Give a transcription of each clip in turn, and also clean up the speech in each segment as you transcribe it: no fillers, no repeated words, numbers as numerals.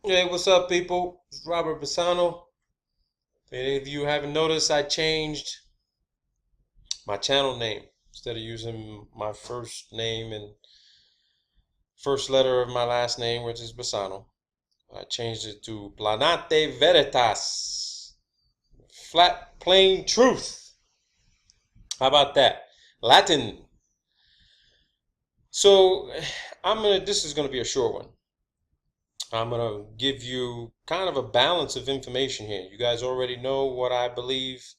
Hey, what's up, people? It's Robert Bassano. If any of you haven't noticed, I changed my channel name. Instead of using my first name and first letter of my last name, which is Bassano, I changed it to Planete Veritas. Flat, plain truth. How about that? Latin. So, this is gonna be a short one. I'm gonna give you kind of a balance of information here. You guys already know what I believe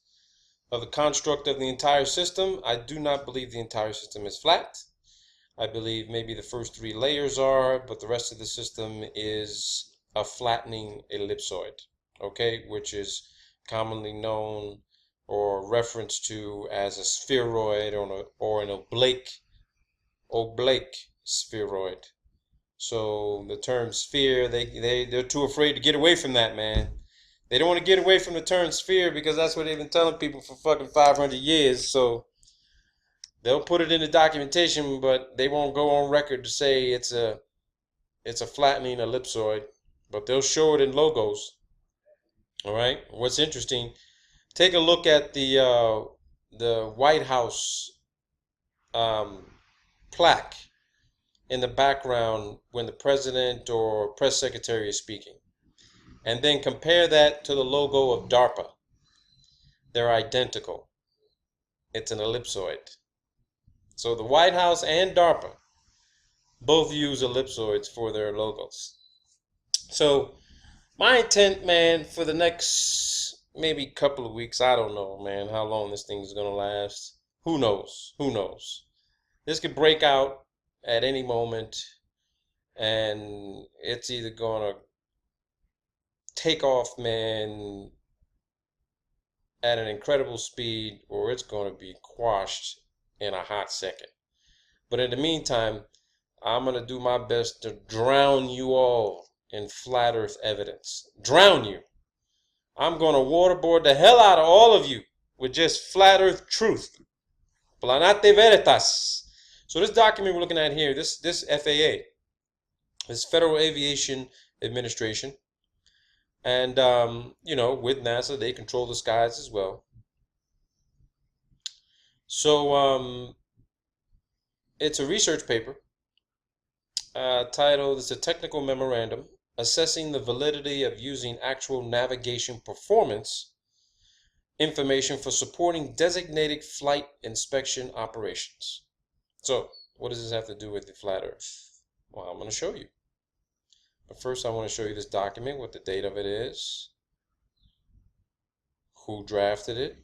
of the construct of the entire system. I do not believe the entire system is flat. I believe maybe the first three layers are, but the rest of the system is a flattening ellipsoid, okay, which is commonly known or referenced to as a spheroid or an oblique spheroid. So the term sphere, they're too afraid to get away from that, man. They don't want to get away from the term sphere because that's what they've been telling people for fucking 500 years. So they'll put it in the documentation, but they won't go on record to say it's a flattening ellipsoid. But they'll show it in logos. All right. What's interesting? Take a look at the White House um, plaque in the background when the president or press secretary is speaking, and then compare that to the logo of DARPA. They're identical. It's an ellipsoid. So the White House and DARPA both use ellipsoids for their logos. So my intent, man, for the next maybe couple of weeks, I don't know, man, how long this thing is going to last. Who knows? Who knows? This could break out at any moment, and it's either going to take off, man, at an incredible speed, or it's going to be quashed in a hot second. But in the meantime, I'm going to do my best to drown you all in flat earth evidence. Drown you. I'm going to waterboard the hell out of all of you with just flat earth truth. Planete Veritas. So this document we're looking at here, this FAA, this Federal Aviation Administration, and with NASA, they control the skies as well. So it's a research paper titled, it's a technical memorandum assessing the validity of using actual navigation performance information for supporting designated flight inspection operations. So what does this have to do with the flat earth? Well, I'm going to show you. But first I want to show you this document, what the date of it is, who drafted it,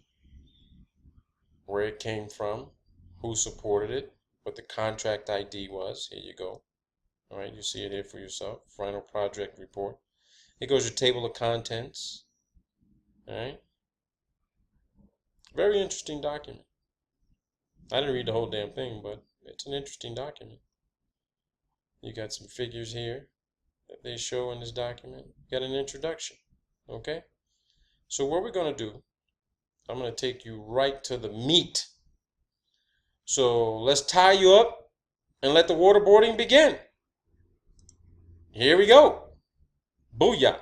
where it came from, who supported it, what the contract ID was. Here you go. All right, you see it here for yourself. Final project report. Here goes your table of contents. All right. Very interesting document. I didn't read the whole damn thing, but it's an interesting document. You got some figures here that they show in this document. You got an introduction. Okay. So what we're going to do, I'm going to take you right to the meat. So let's tie you up and let the waterboarding begin. Here we go. Booyah.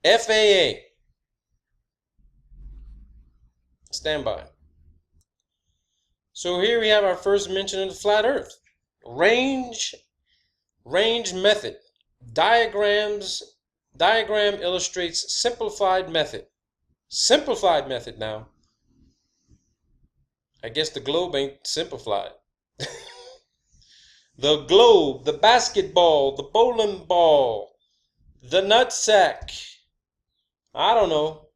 FAA. Stand by. So here we have our first mention of the flat earth. Range method. Diagram illustrates simplified method. Simplified method now. I guess the globe ain't simplified. The globe, the basketball, the bowling ball, the nutsack. I don't know.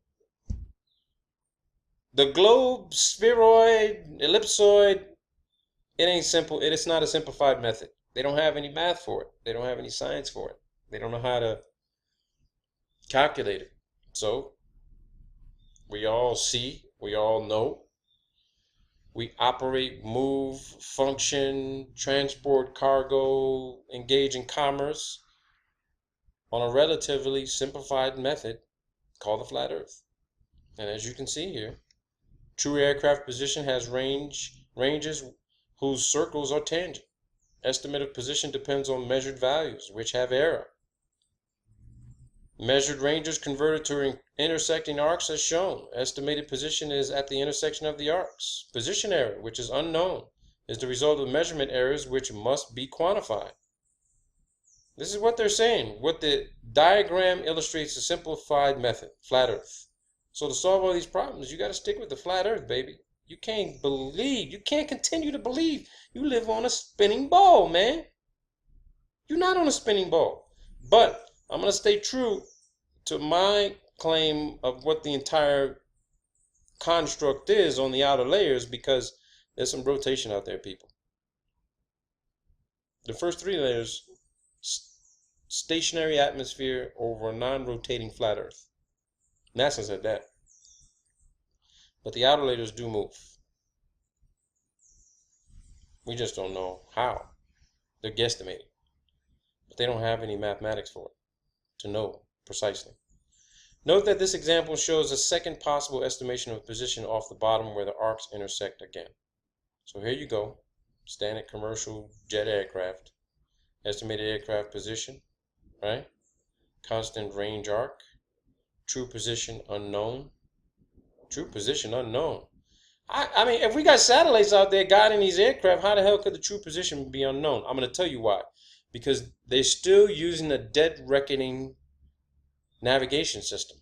The globe, spheroid, ellipsoid, it ain't simple. It is not a simplified method. They don't have any math for it. They don't have any science for it. They don't know how to calculate it. So, we all see, we all know. We operate, move, function, transport cargo, engage in commerce on a relatively simplified method called the flat earth. And as you can see here, true aircraft position has ranges whose circles are tangent. Estimate of position depends on measured values, which have error. Measured ranges converted to intersecting arcs as shown. Estimated position is at the intersection of the arcs. Position error, which is unknown, is the result of measurement errors which must be quantified. This is what they're saying. What the diagram illustrates the simplified method, flat earth. So to solve all these problems, you got to stick with the flat earth, baby. You can't continue to believe you live on a spinning ball, man. You're not on a spinning ball. But I'm going to stay true to my claim of what the entire construct is on the outer layers, because there's some rotation out there, people. The first three layers, stationary atmosphere over a non-rotating flat earth. NASA said that. But the outer layers do move. We just don't know how. They're guesstimating. But they don't have any mathematics for it to know precisely. Note that this example shows a second possible estimation of position off the bottom where the arcs intersect again. So here you go. Standard commercial jet aircraft. Estimated aircraft position, right? Constant range arc. True position unknown. True position unknown. I mean, if we got satellites out there guiding these aircraft, how the hell could the true position be unknown? I'm going to tell you why. Because they're still using a dead reckoning navigation system.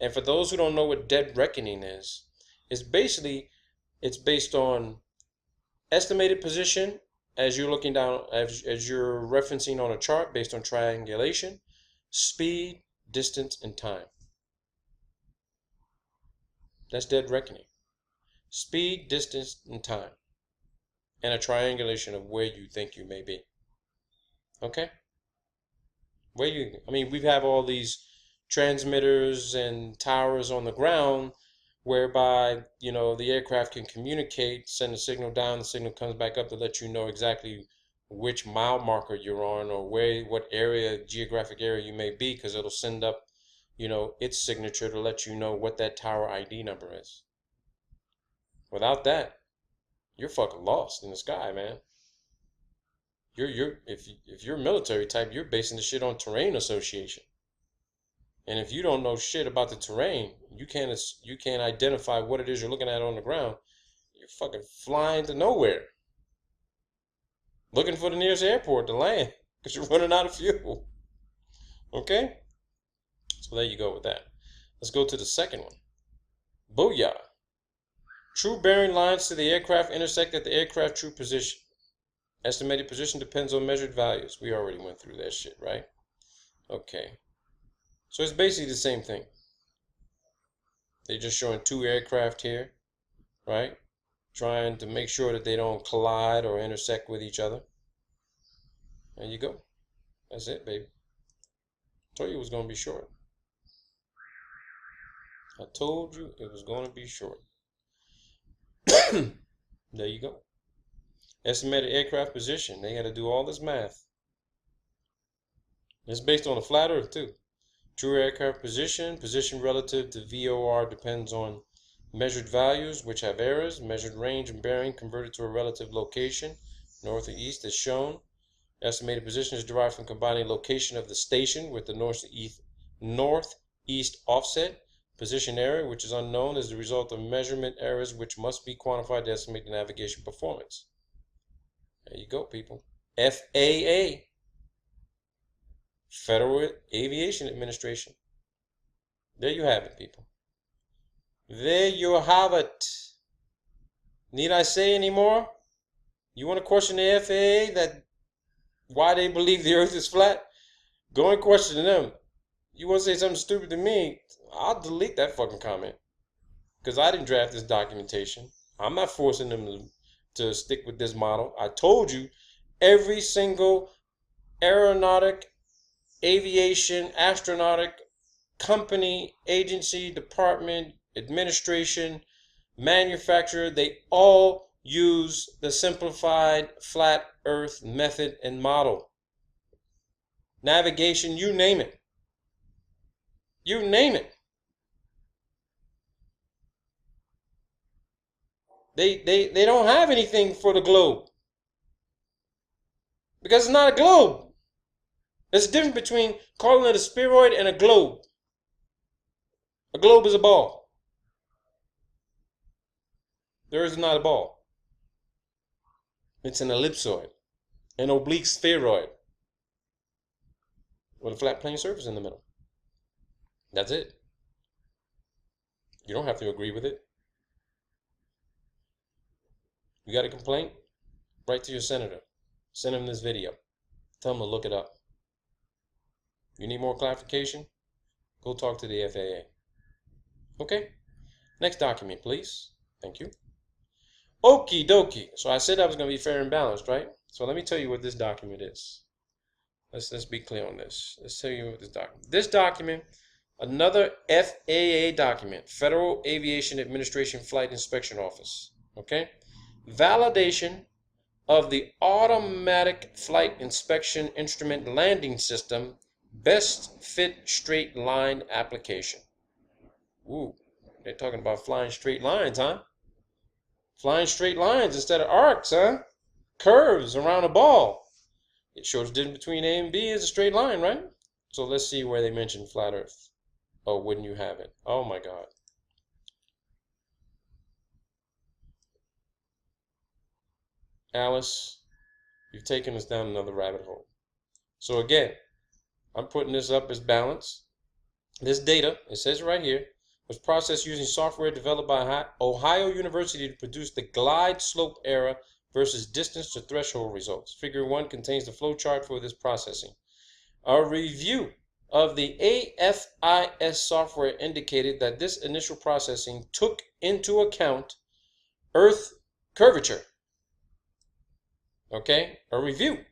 And for those who don't know what dead reckoning is, it's based on estimated position as you're looking down, as you're referencing on a chart based on triangulation, speed, distance, and time. That's dead reckoning. Speed, distance, and time. And a triangulation of where you think you may be. Okay? We have all these transmitters and towers on the ground whereby, the aircraft can communicate, send a signal down, the signal comes back up to let you know exactly which mile marker you're on, or what geographic area you may be, because it'll send up, its signature to let you know what that tower ID number is. Without that, you're fucking lost in the sky, man. If you're military type, you're basing the shit on terrain association. And if you don't know shit about the terrain, you can't identify what it is you're looking at on the ground. You're fucking flying to nowhere, looking for the nearest airport to land because you're running out of fuel. Okay? So there you go with that. Let's go to the second one. Booyah. True bearing lines to the aircraft intersect at the aircraft true position. Estimated position depends on measured values. We already went through that shit, right? Okay. So it's basically the same thing. They're just showing two aircraft here, right? Trying to make sure that they don't collide or intersect with each other. There you go. That's it, baby. I told you it was going to be short. I told you it was going to be short. There you go. Estimated aircraft position. They got to do all this math. It's based on a flat earth too. True aircraft position relative to VOR depends on measured values which have errors. Measured range and bearing converted to a relative location, north or east, as shown. Estimated position is derived from combining location of the station with the northeast offset. Position error, which is unknown, is the result of measurement errors which must be quantified to estimate the navigation performance. There you go, people. FAA, Federal Aviation Administration. There you have it, people. There you have it. Need I say any more? You want to question the FAA that why they believe the earth is flat? Go and question them. You want to say something stupid to me, I'll delete that fucking comment. Because I didn't draft this documentation. I'm not forcing them to stick with this model. I told you every single aeronautic, aviation, astronautic company, agency, department, administration, manufacturer, they all use the simplified flat earth method and model. Navigation, you name it. You name it. They don't have anything for the globe. Because it's not a globe. There's a difference between calling it a spheroid and a globe. A globe is a ball. There is not a ball. It's an ellipsoid, an oblique spheroid with a flat plane surface in the middle. That's it. You don't have to agree with it. You got a complaint? Write to your senator. Send him this video. Tell him to look it up. You need more clarification? Go talk to the FAA. Okay? Next document, please. Thank you. Okie dokie. So I said I was going to be fair and balanced, right? So let me tell you what this document is. Let's be clear on this. Let's tell you what this document. This document, another FAA document, Federal Aviation Administration Flight Inspection Office. Okay? Validation of the Automatic Flight Inspection Instrument Landing System Best Fit Straight Line Application. Ooh, they're talking about flying straight lines, huh? Flying straight lines instead of arcs, huh? Curves around a ball. It shows the difference between A and B is a straight line, right? So let's see where they mention flat Earth. Oh, wouldn't you have it? Oh my God. Alice, you've taken us down another rabbit hole. So again, I'm putting this up as balance. This data, it says right here, was processed using software developed by Ohio University to produce the glide slope error versus distance to threshold results. Figure 1 contains the flow chart for this processing. A review of the AFIS software indicated that this initial processing took into account Earth curvature. Okay, a review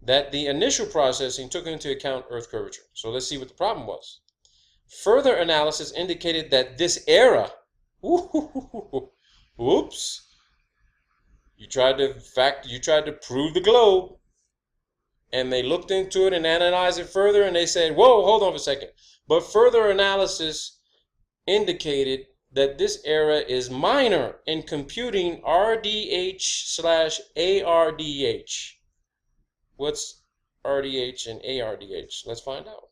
that the initial processing took into account Earth curvature. So let's see what the problem was. Further analysis indicated that this error, oops, you tried to prove the globe, and they looked into it and analyzed it further, and they said, whoa, hold on for a second. But further analysis indicated that this error is minor in computing RDH/ARDH. What's RDH and ARDH? Let's find out.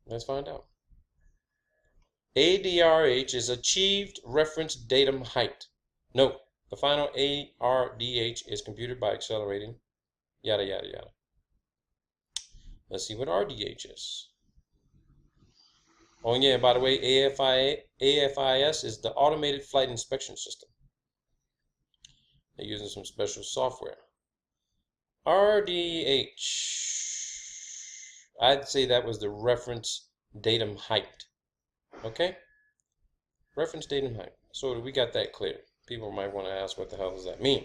Let's find out. ADRH is achieved reference datum height. Note, the final ARDH is computed by accelerating, yada, yada, yada. Let's see what RDH is. Oh, yeah, by the way, AFIS is the Automated Flight Inspection System. They're using some special software. RDH. I'd say that was the reference datum height. Okay? Reference datum height. So we got that clear. People might want to ask, what the hell does that mean?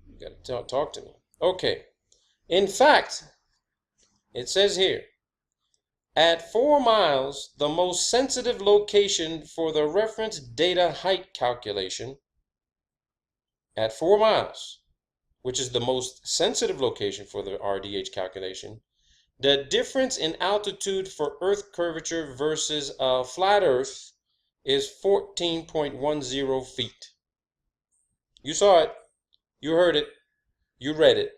You got to talk to me. Okay. In fact, it says here, at 4 miles, the most sensitive location for the reference data height calculation, at 4 miles, which is the most sensitive location for the RDH calculation, the difference in altitude for Earth curvature versus a flat Earth is 14.10 feet. You saw it, you heard it, you read it.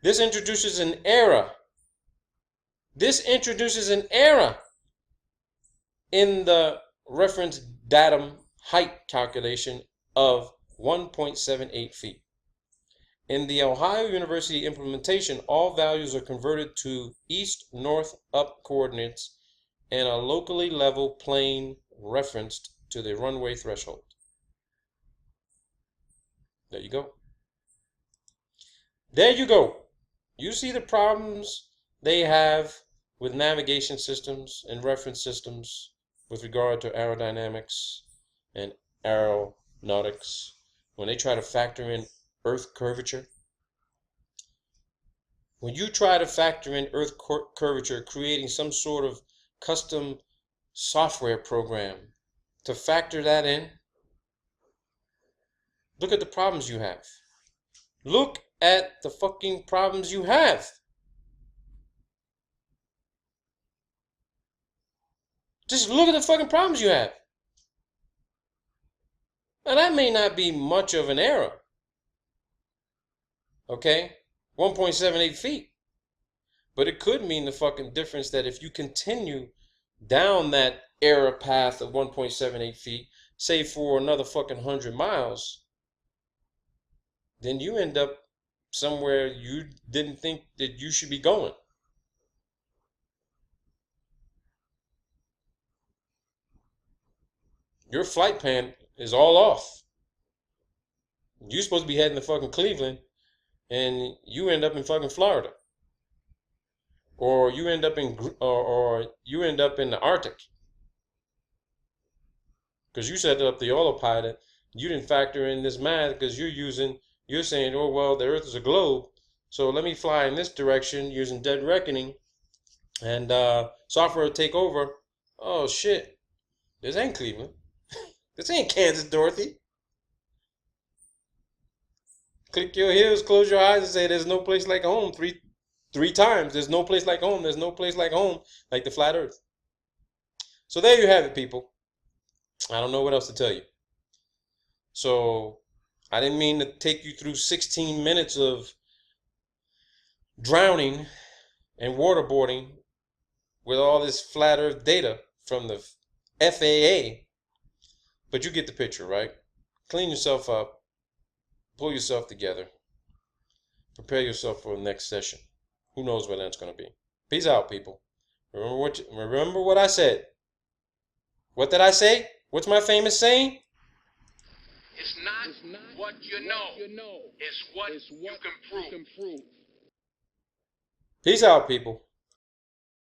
This introduces an error. This introduces an error in the reference datum height calculation of 1.78 feet. In the Ohio University implementation, all values are converted to east-north up coordinates and a locally level plane referenced to the runway threshold. There you go. There you go. You see the problems they have with navigation systems and reference systems with regard to aerodynamics and aeronautics when they try to factor in Earth curvature. When you try to factor in Earth curvature, creating some sort of custom software program to factor that in, look at the problems you have. Look at the fucking problems you have. Just look at the fucking problems you have. Now that may not be much of an error, Okay? 1.78 feet. But it could mean the fucking difference that if you continue down that error path of 1.78 feet, say for another fucking 100 miles, then you end up somewhere you didn't think that you should be going. Your flight plan is all off. You're supposed to be heading to fucking Cleveland, and you end up in fucking Florida, or you end up in you end up in the Arctic because you set up the autopilot. You didn't factor in this math because you're saying, oh well, the Earth is a globe, so let me fly in this direction using dead reckoning, and software will take over. Oh shit, this ain't Cleveland. This ain't Kansas, Dorothy. Click your heels, close your eyes, and say, "There's no place like home." Three times. There's no place like home. There's no place like home, like the flat Earth. So there you have it, people. I don't know what else to tell you. So I didn't mean to take you through 16 minutes of drowning and waterboarding with all this flat Earth data from the FAA, but you get the picture, right? Clean yourself up, pull yourself together, prepare yourself for the next session. Who knows when that's going to be? Peace out, people. Remember what I said. What did I say? What's my famous saying? It's not what you know. It's what you can prove. Peace out, people.